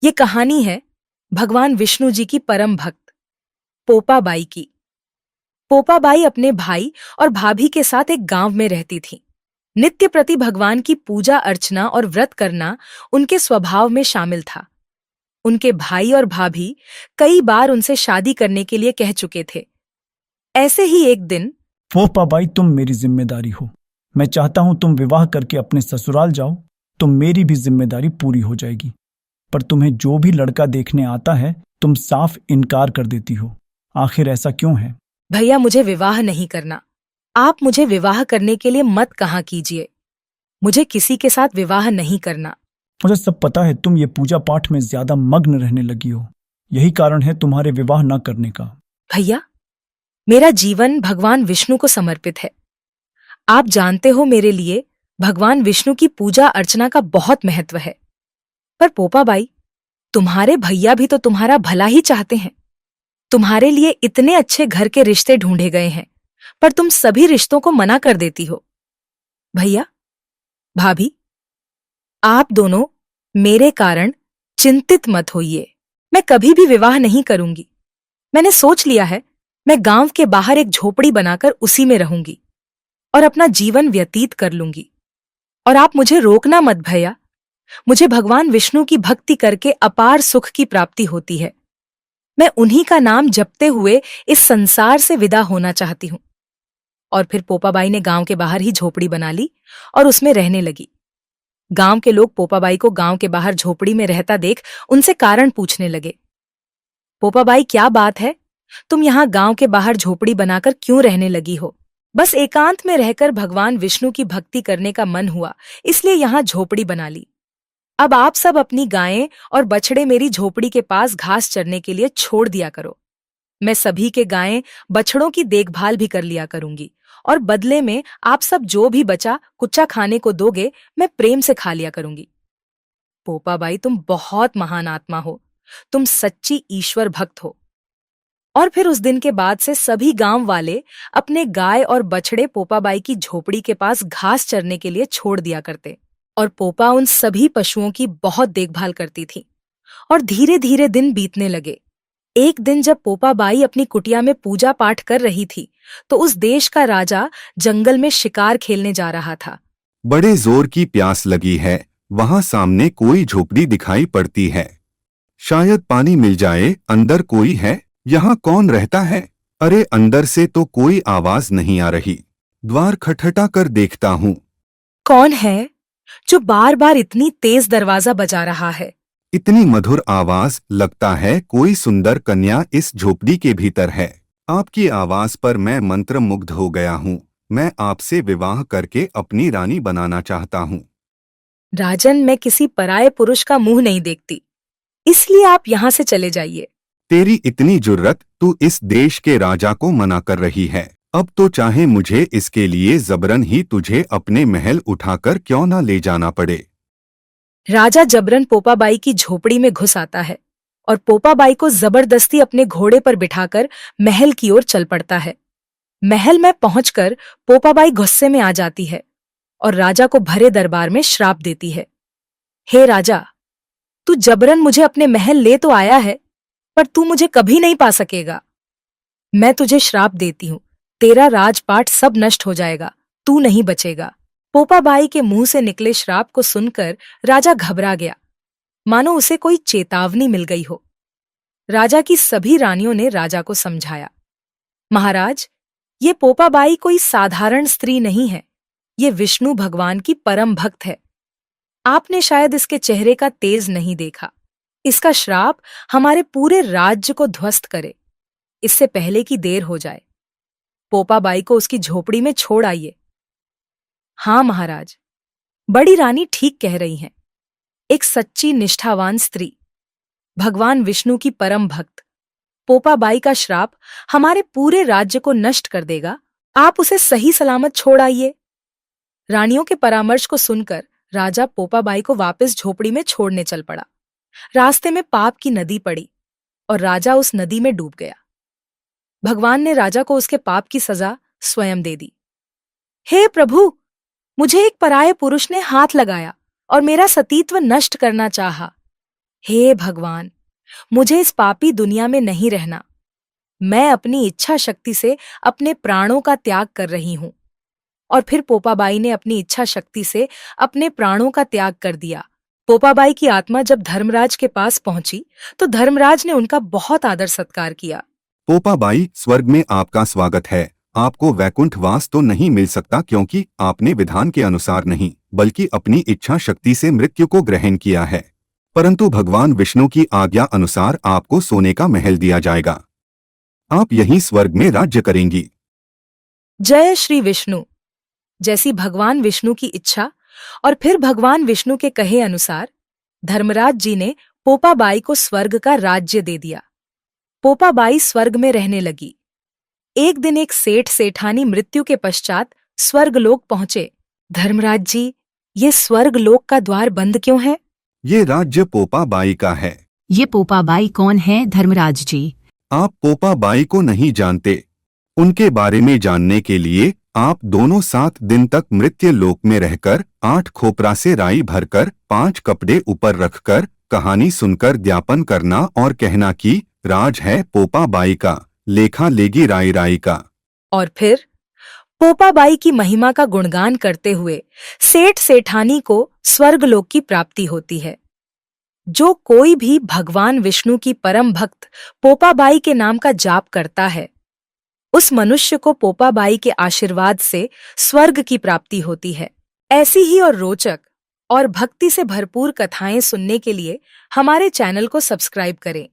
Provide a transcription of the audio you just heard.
ये कहानी है भगवान विष्णु जी की परम भक्त पोपाबाई की। पोपाबाई अपने भाई और भाभी के साथ एक गांव में रहती थी। नित्य प्रति भगवान की पूजा अर्चना और व्रत करना उनके स्वभाव में शामिल था। उनके भाई और भाभी कई बार उनसे शादी करने के लिए कह चुके थे। ऐसे ही एक दिन पोपाबाई, तुम मेरी जिम्मेदारी हो। मैं चाहता हूं तुम विवाह करके अपने ससुराल जाओ, तो मेरी भी जिम्मेदारी पूरी हो जाएगी। पर तुम्हें जो भी लड़का देखने आता है तुम साफ इनकार कर देती हो। आखिर ऐसा क्यों है? भैया, मुझे विवाह नहीं करना। आप मुझे विवाह करने के लिए मत कहा कीजिए। मुझे किसी के साथ विवाह नहीं करना। मुझे सब पता है, तुम ये पूजा पाठ में ज्यादा मग्न रहने लगी हो। यही कारण है तुम्हारे विवाह न करने का। भैया, मेरा जीवन भगवान विष्णु को समर्पित है। आप जानते हो, मेरे लिए भगवान विष्णु की पूजा अर्चना का बहुत महत्व है। पर पोपाबाई, तुम्हारे भैया भी तो तुम्हारा भला ही चाहते हैं। तुम्हारे लिए इतने अच्छे घर के रिश्ते ढूंढे गए हैं, पर तुम सभी रिश्तों को मना कर देती हो। भैया, भाभी, आप दोनों मेरे कारण चिंतित मत होइए। मैं कभी भी विवाह नहीं करूंगी। मैंने सोच लिया है, मैं गांव के बाहर एक झोपड़ी बनाकर उसी में रहूंगी और अपना जीवन व्यतीत कर लूंगी। और आप मुझे रोकना मत भैया। मुझे भगवान विष्णु की भक्ति करके अपार सुख की प्राप्ति होती है। मैं उन्हीं का नाम जपते हुए इस संसार से विदा होना चाहती हूं। और फिर पोपाबाई ने गांव के बाहर ही झोपड़ी बना ली और उसमें रहने लगी। गांव के लोग पोपाबाई को गांव के बाहर झोपड़ी में रहता देख उनसे कारण पूछने लगे। पोपाबाई, क्या बात है? तुम यहां गांव के बाहर झोपड़ी बनाकर क्यों रहने लगी हो? बस एकांत में रहकर भगवान विष्णु की भक्ति करने का मन हुआ, इसलिए यहां झोपड़ी बना ली। अब आप सब अपनी गायें और बछड़े मेरी झोपड़ी के पास घास चरने के लिए छोड़ दिया करो। मैं सभी के गायें बछड़ों की देखभाल भी कर लिया करूंगी, और बदले में आप सब जो भी बचा कुच्चा खाने को दोगे, मैं प्रेम से खा लिया करूंगी। पोपाबाई, तुम बहुत महान आत्मा हो। तुम सच्ची ईश्वर भक्त हो। और फिर उस दिन के बाद से सभी गांव वाले अपने गाय और बछड़े पोपाबाई की झोपड़ी के पास घास चरने के लिए छोड़ दिया करते, और पोपा उन सभी पशुओं की बहुत देखभाल करती थी। और धीरे धीरे दिन बीतने लगे। एक दिन जब पोपाबाई अपनी कुटिया में पूजा पाठ कर रही थी, तो उस देश का राजा जंगल में शिकार खेलने जा रहा था। बड़े जोर की प्यास लगी है। वहां सामने कोई झोपड़ी दिखाई पड़ती है। शायद पानी मिल जाए। अंदर कोई है? यहाँ कौन रहता है? अरे, अंदर से तो कोई आवाज नहीं आ रही। द्वार खटखटा कर देखता हूँ। कौन है जो बार बार इतनी तेज दरवाजा बजा रहा है? इतनी मधुर आवाज, लगता है कोई सुंदर कन्या इस झोपड़ी के भीतर है। आपकी आवाज पर मैं मंत्रमुग्ध हो गया हूँ। मैं आपसे विवाह करके अपनी रानी बनाना चाहता हूँ। राजन, मैं किसी पराये पुरुष का मुंह नहीं देखती, इसलिए आप यहाँ से चले जाइए। तेरी इतनी जुर्रत, तू इस देश के राजा को मना कर रही है। अब तो चाहे मुझे इसके लिए जबरन ही तुझे अपने महल उठाकर क्यों ना ले जाना पड़े। राजा जबरन पोपाबाई की झोपड़ी में घुस आता है और पोपाबाई को जबरदस्ती अपने घोड़े पर बिठाकर महल की ओर चल पड़ता है। महल में पहुंचकर पोपाबाई गुस्से में आ जाती है और राजा को भरे दरबार में श्राप देती है। हे राजा, तू जबरन मुझे अपने महल ले तो आया है, पर तू मुझे कभी नहीं पा सकेगा। मैं तुझे श्राप देती हूँ, तेरा राजपाट सब नष्ट हो जाएगा, तू नहीं बचेगा। पोपाबाई के मुंह से निकले श्राप को सुनकर राजा घबरा गया, मानो उसे कोई चेतावनी मिल गई हो। राजा की सभी रानियों ने राजा को समझाया, महाराज, ये पोपाबाई कोई साधारण स्त्री नहीं है। ये विष्णु भगवान की परम भक्त है। आपने शायद इसके चेहरे का तेज नहीं देखा। इसका श्राप हमारे पूरे राज्य को ध्वस्त करे, इससे पहले कि देर हो जाए। पोपाबाई को उसकी झोपड़ी में छोड़ आइए। हाँ महाराज, बड़ी रानी ठीक कह रही हैं। एक सच्ची निष्ठावान स्त्री, भगवान विष्णु की परम भक्त पोपाबाई का श्राप हमारे पूरे राज्य को नष्ट कर देगा। आप उसे सही सलामत छोड़ आइए। रानियों के परामर्श को सुनकर राजा पोपाबाई को वापस झोपड़ी में छोड़ने चल पड़ा। रास्ते में पाप की नदी पड़ी और राजा उस नदी में डूब गया। भगवान ने राजा को उसके पाप की सजा स्वयं दे दी। हे प्रभु, मुझे एक पराये पुरुष ने हाथ लगाया और मेरा सतीत्व नष्ट करना चाहा। हे भगवान, मुझे इस पापी दुनिया में नहीं रहना। मैं अपनी इच्छा शक्ति से अपने प्राणों का त्याग कर रही हूं। और फिर पोपाबाई ने अपनी इच्छा शक्ति से अपने प्राणों का त्याग कर दिया। पोपाबाई की आत्मा जब धर्मराज के पास पहुंची तो धर्मराज ने उनका बहुत आदर सत्कार किया। पोपाबाई, स्वर्ग में आपका स्वागत है। आपको वैकुंठ वास तो नहीं मिल सकता क्योंकि आपने विधान के अनुसार नहीं बल्कि अपनी इच्छा शक्ति से मृत्यु को ग्रहण किया है। परंतु भगवान विष्णु की आज्ञा अनुसार आपको सोने का महल दिया जाएगा। आप यहीं स्वर्ग में राज्य करेंगी। जय श्री विष्णु। जैसी भगवान विष्णु की इच्छा और फिर भगवान विष्णु के कहे अनुसार धर्मराज जी ने पोपाबाई को स्वर्ग का राज्य दे दिया। पोपाबाई स्वर्ग में रहने लगी। एक दिन एक सेठ सेठानी मृत्यु के पश्चात स्वर्गलोक पहुंचे। धर्मराज जी, ये स्वर्गलोक का द्वार बंद क्यों है? ये राज्य पोपाबाई का है। ये पोपाबाई कौन है धर्मराज जी? आप पोपाबाई को नहीं जानते। उनके बारे में जानने के लिए आप दोनों 7 दिन तक मृत्यु लोक में रहकर 8 खोपरा से राई भरकर 5 कपड़े ऊपर रखकर कहानी सुनकर ज्ञापन करना और कहना कि राज है पोपाबाई का, लेखा लेगी राई राई का। और फिर पोपाबाई की महिमा का गुणगान करते हुए सेठ सेठानी को स्वर्गलोक की प्राप्ति होती है। जो कोई भी भगवान विष्णु की परम भक्त पोपाबाई के नाम का जाप करता है, उस मनुष्य को पोपाबाई के आशीर्वाद से स्वर्ग की प्राप्ति होती है। ऐसी ही और रोचक और भक्ति से भरपूर कथाएं सुनने के लिए हमारे चैनल को सब्सक्राइब करें।